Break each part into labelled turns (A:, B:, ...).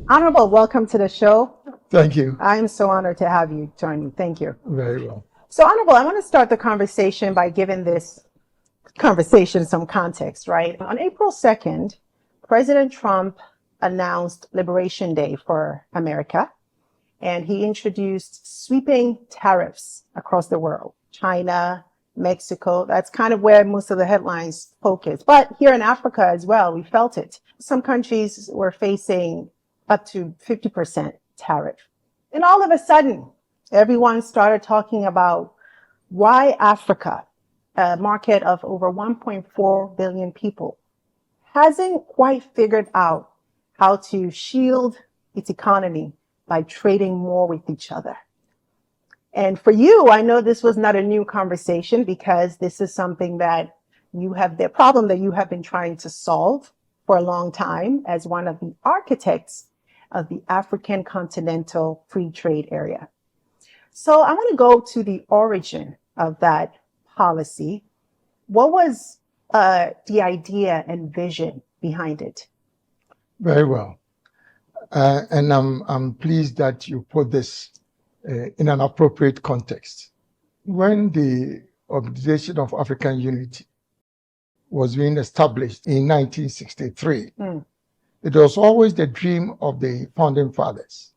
A: Honorable, welcome to the show.
B: Thank you.
A: I'm so honored to have you join me. Thank you.
B: Very well.
A: So, Honorable, I want to start the conversation by giving this conversation some context, right? On April 2nd, President Trump announced Liberation Day for America, and he introduced sweeping tariffs across the world. China, Mexico, that's kind of where most of the headlines focus. But here in Africa as well, we felt it. Some countries were facing up to 50% tariff. And all of a sudden, everyone started talking about why Africa, a market of over 1.4 billion people, hasn't quite figured out how to shield its economy by trading more with each other. And for you, I know this was not a new conversation because this is something that the problem that you have been trying to solve for a long time as one of the architects of the African Continental Free Trade Area. So I want to go to the origin of that policy. What was the idea and vision behind it?
B: Very well. And I'm pleased that you put this in an appropriate context. When the Organization of African Unity was being established in 1963, it was always the dream of the founding fathers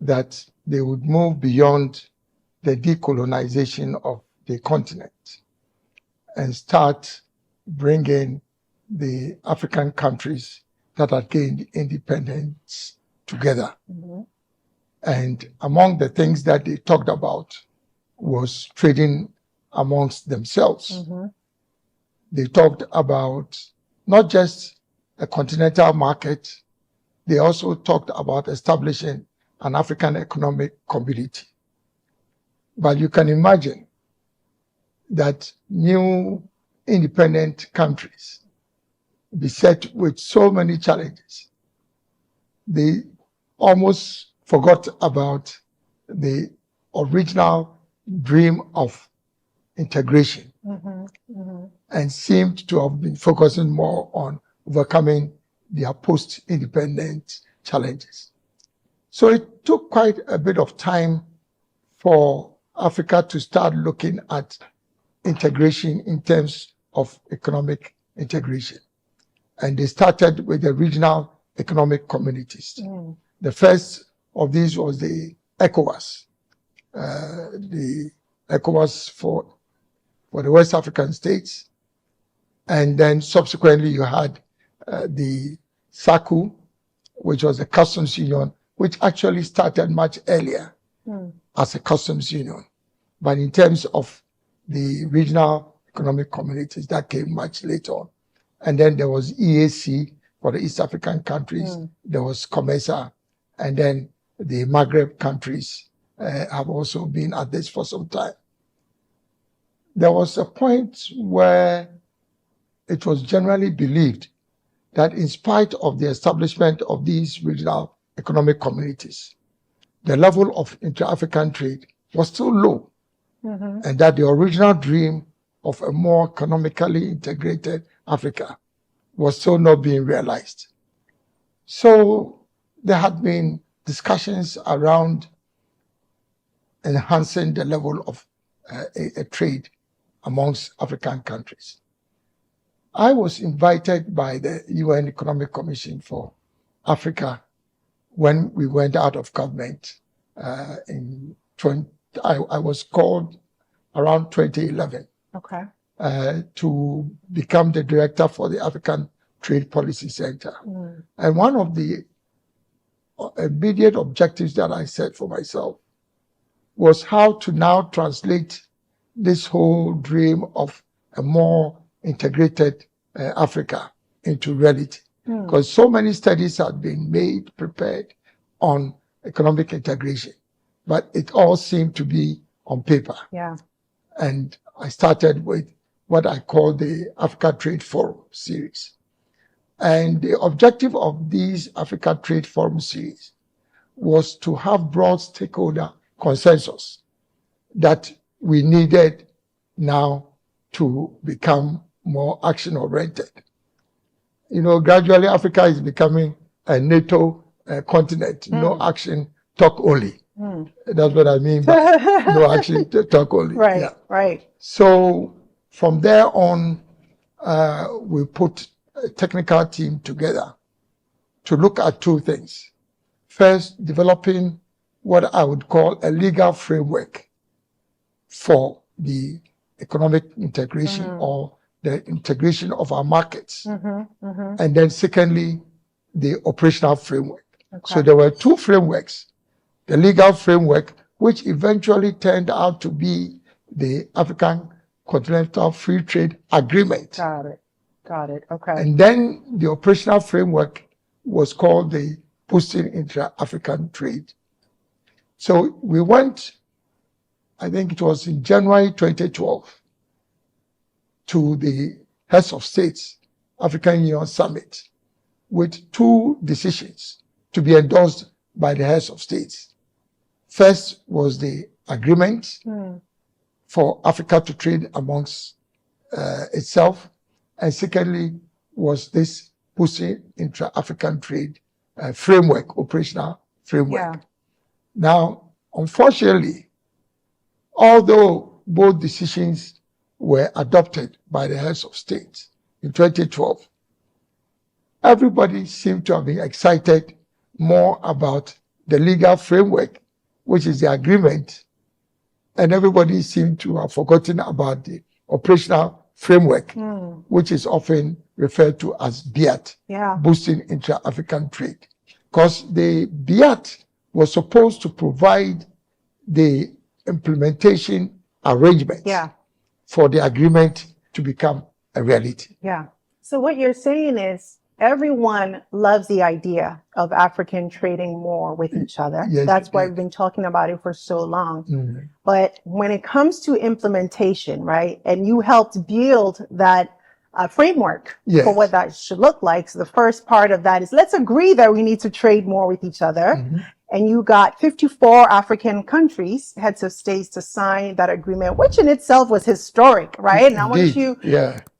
B: that they would move beyond the decolonization of the continent and start bringing the African countries that had gained independence together. And among the things that they talked about was trading amongst themselves. They talked about not just a continental market, they also talked about establishing an African economic community. But you can imagine that new independent countries beset with so many challenges, they almost forgot about the original dream of integration and seemed to have been focusing more on overcoming their post-independent challenges. So it took quite a bit of time for Africa to start looking at integration in terms of economic integration. And they started with the regional economic communities. The first of these was the ECOWAS, for the West African states. And then subsequently you had the SACU, which was a customs union, which actually started much earlier as a customs union. But in terms of the regional economic communities, that came much later on. And then there was EAC for the East African countries. There was COMESA. And then the Maghreb countries have also been at this for some time. There was a point where it was generally believed that in spite of the establishment of these regional economic communities, the level of inter-African trade was still low, and that the original dream of a more economically integrated Africa was still not being realized. So there had been discussions around enhancing the level of a trade amongst African countries. I was invited by the UN Economic Commission for Africa when we went out of government I was called around 2011 to become the director for the African Trade Policy Center. And one of the immediate objectives that I set for myself was how to now translate this whole dream of a more integrated Africa into reality. Because so many studies had been prepared on economic integration, but it all seemed to be on paper. And I started with what I call the Africa Trade Forum series. And the objective of these Africa Trade Forum series was to have broad stakeholder consensus that we needed now to become more action-oriented. You know, gradually Africa is becoming a NATO continent. No action, talk only. That's what I mean by no action, talk only.
A: Right,
B: Yeah.
A: right.
B: So from there on, we put a technical team together to look at two things. First, developing what I would call a legal framework for the economic integration or the integration of our markets. And then secondly, the operational framework.
A: Okay.
B: So there were two frameworks. The legal framework, which eventually turned out to be the African Continental Free Trade Agreement.
A: Got it. Got it. Okay.
B: And then the operational framework was called the Boosting Intra-African Trade. So we went, I think it was in January 2012, to the Heads of States African Union Summit with two decisions to be endorsed by the Heads of States. First was the agreement for Africa to trade amongst itself. And secondly was this Boosting Intra-African Trade framework, operational framework.
A: Yeah.
B: Now, unfortunately, although both decisions were adopted by the Heads of State in 2012, everybody seemed to have been excited more about the legal framework, which is the agreement, and everybody seemed to have forgotten about the operational framework, which is often referred to as BIAT, Boosting Intra-African Trade. Because the BIAT was supposed to provide the implementation arrangements for the agreement to become a reality.
A: Yeah. So what you're saying is everyone loves the idea of African trading more with each other.
B: Yes,
A: that's why we've been talking about it for so long. But when it comes to implementation, right, and you helped build that framework for what that should look like. So the first part of that is let's agree that we need to trade more with each other. And you got 54 African countries, heads of states, to sign that agreement, which in itself was historic, right? And I want you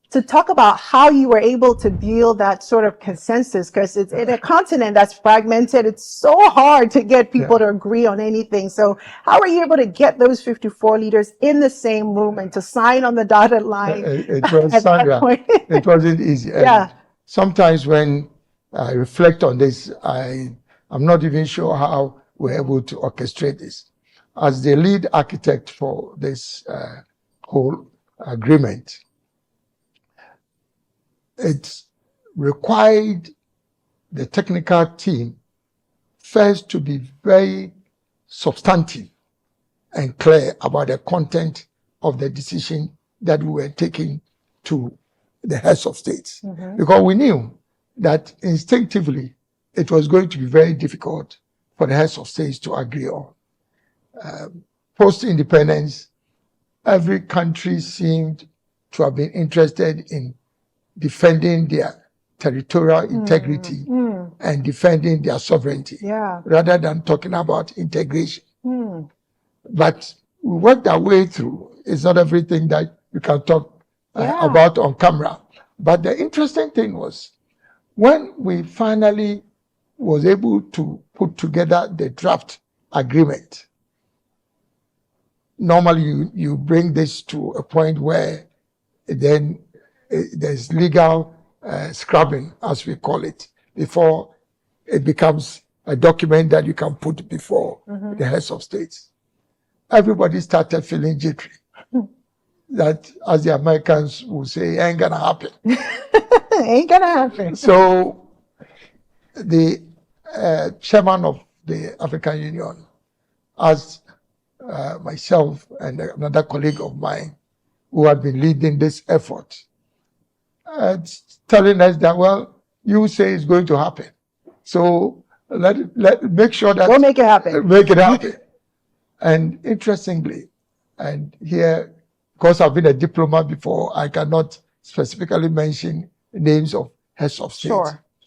A: to talk about how you were able to build that sort of consensus, because it's in a continent that's fragmented. It's so hard to get people to agree on anything. So how were you able to get those 54 leaders in the same room and to sign on the dotted line?
B: It was, Sandra, it wasn't easy. And sometimes when I reflect on this, I'm not even sure how we're able to orchestrate this. As the lead architect for this whole agreement, it required the technical team first to be very substantive and clear about the content of the decision that we were taking to the heads of states. Because we knew that instinctively it was going to be very difficult for the heads of states to agree on. Post-independence, every country seemed to have been interested in defending their territorial integrity and defending their sovereignty, rather than talking about integration. But we worked our way through. It's not everything that you can talk about on camera. But the interesting thing was, when we finally was able to put together the draft agreement, normally you bring this to a point where then there's legal scrubbing, as we call it, before it becomes a document that you can put before the heads of states. Everybody started feeling jittery. That, as the Americans would say, ain't gonna happen.
A: Ain't gonna happen.
B: So the chairman of the African Union asked myself and another colleague of mine who had been leading this effort, telling us that, well, you say it's going to happen, so let make sure that
A: we'll make it happen.
B: Make it happen. And interestingly, and here, because I've been a diplomat before, I cannot specifically mention names of heads of state.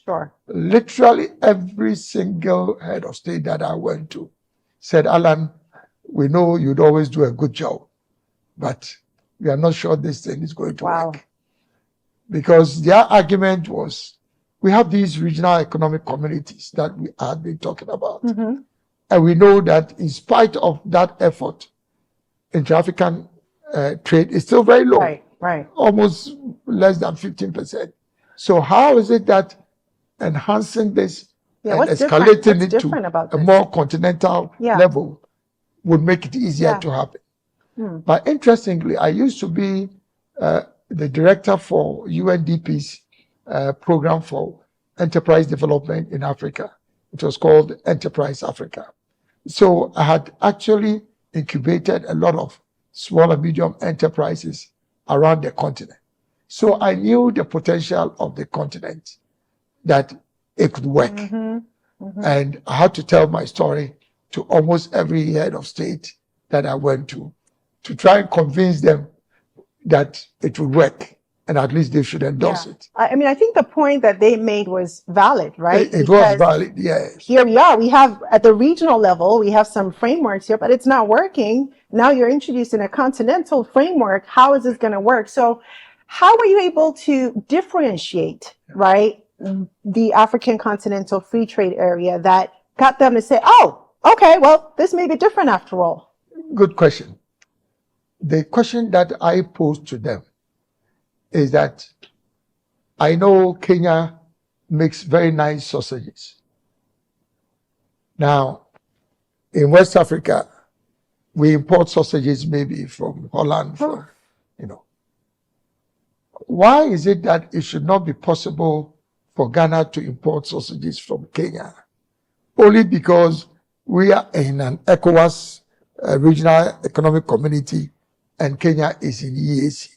A: Sure.
B: Literally every single head of state that I went to said, Alan, we know you'd always do a good job, but we are not sure this thing is going to work. Because their argument was, we have these regional economic communities that we have been talking about.
A: Mm-hmm.
B: And we know that in spite of that effort, intra-African trade is still very low.
A: Right.
B: Almost less than 15%. So how is it that enhancing this and escalating it to a more continental level would make it easier to happen? But interestingly, I used to be the director for UNDP's program for enterprise development in Africa. It was called Enterprise Africa. So I had actually incubated a lot of small and medium enterprises around the continent. So I knew the potential of the continent, that it could work. And I had to tell my story to almost every head of state that I went to try and convince them that it would work, and at least they should endorse it.
A: I mean, I think the point that they made was valid, right?
B: It was valid, yes.
A: Here we are. We have, at the regional level, we have some frameworks here, but it's not working. Now you're introducing a continental framework. How is this going to work? So how were you able to differentiate, right, the African continental free trade area that got them to say, oh, okay, well, this may be different after all?
B: Good question. The question that I posed to them is that I know Kenya makes very nice sausages. Now, in West Africa, we import sausages maybe from Holland, from, Why is it that it should not be possible for Ghana to import sausages from Kenya? Only because we are in an ECOWAS regional economic community and Kenya is in EAC.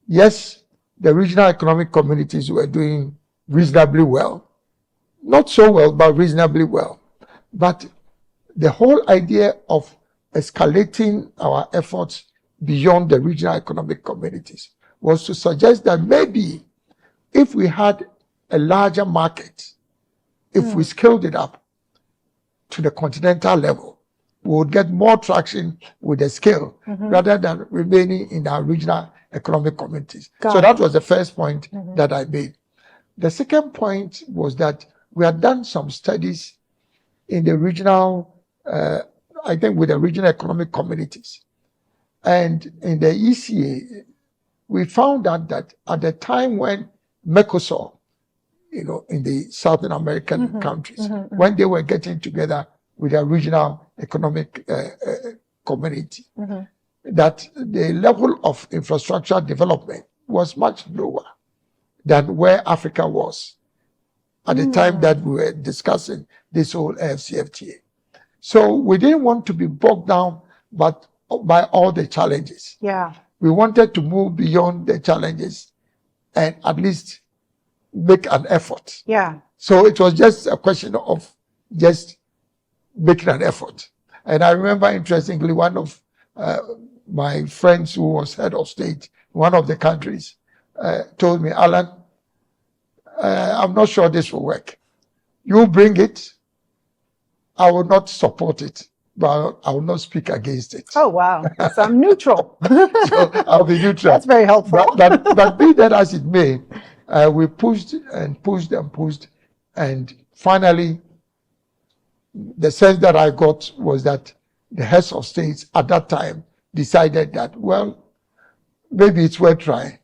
B: Yes, the regional economic communities were doing reasonably well. Not so well, but reasonably well. But the whole idea of escalating our efforts beyond the regional economic communities was to suggest that maybe if we had a larger market, if we scaled it up to the continental level, we would get more traction with the scale rather than remaining in our regional economic communities. So that was the first point that I made. The second point was that we had done some studies in the regional, I think with the regional economic communities. And in the ECA, we found out that at the time when Mercosur, in the Southern American countries, when they were getting together with their regional economic community, that the level of infrastructure development was much lower than where Africa was at the time that we were discussing this whole AfCFTA. So we didn't want to be bogged down by all the challenges. We wanted to move beyond the challenges and at least make an effort. So it was just a question of just making an effort. And I remember, interestingly, one of my friends who was head of state, one of the countries, told me, Alan, I'm not sure this will work. You bring it, I will not support it, but I will not speak against it.
A: Oh, wow. So I'm neutral.
B: So I'll be neutral.
A: That's very helpful.
B: But be that as it may, we pushed and pushed and pushed. And finally, the sense that I got was that the heads of states at that time decided that, well, maybe it's worth trying.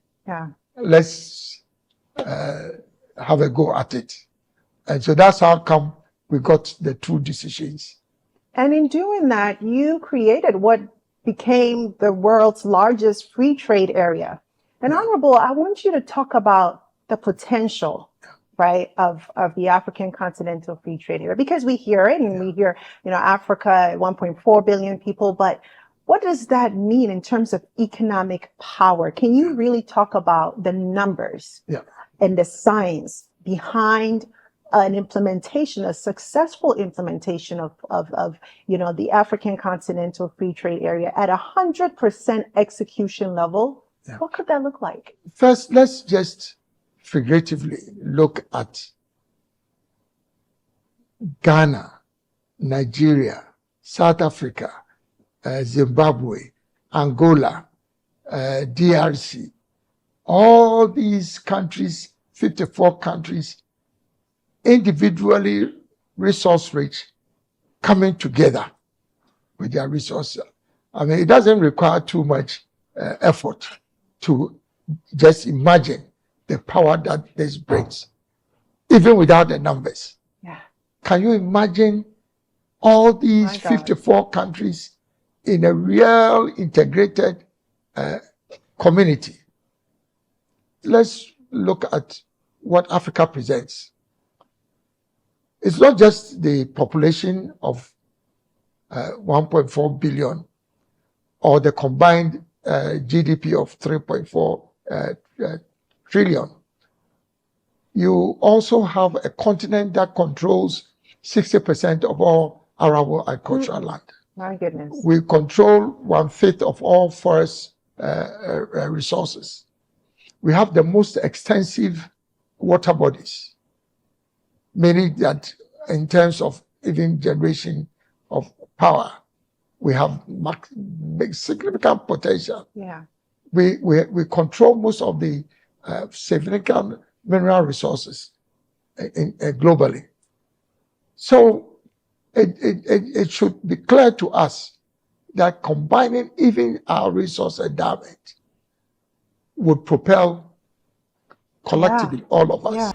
B: Let's have a go at it. And so that's how come we got the two decisions.
A: And in doing that, you created what became the world's largest free trade area. And Honorable, I want you to talk about the potential, right, of the African continental free trade area, because we hear it and we hear, Africa, 1.4 billion people, but what does that mean in terms of economic power? Can you really talk about the numbers and the science behind an implementation, a successful implementation of the African continental free trade area at 100% execution level? What could that look like?
B: First, let's just figuratively look at Ghana, Nigeria, South Africa, Zimbabwe, Angola, DRC. All these countries 54 countries, individually resource-rich, coming together with their resources. I mean, it doesn't require too much effort to just imagine the power that this brings, even without the numbers.
A: Yeah.
B: Can you imagine all these 54 countries in a real integrated community? Let's look at what Africa presents. It's not just the population of 1.4 billion or the combined GDP of 3.4 trillion. You also have a continent that controls 60% of all arable agricultural land.
A: My goodness.
B: We control 1/5 of all forest resources. We have the most extensive water bodies, meaning that in terms of even generation of power, we have significant potential.
A: Yeah.
B: We control most of the significant mineral resources globally. So it should be clear to us that combining even our resource endowment would propel collectively all of us.
A: Yeah.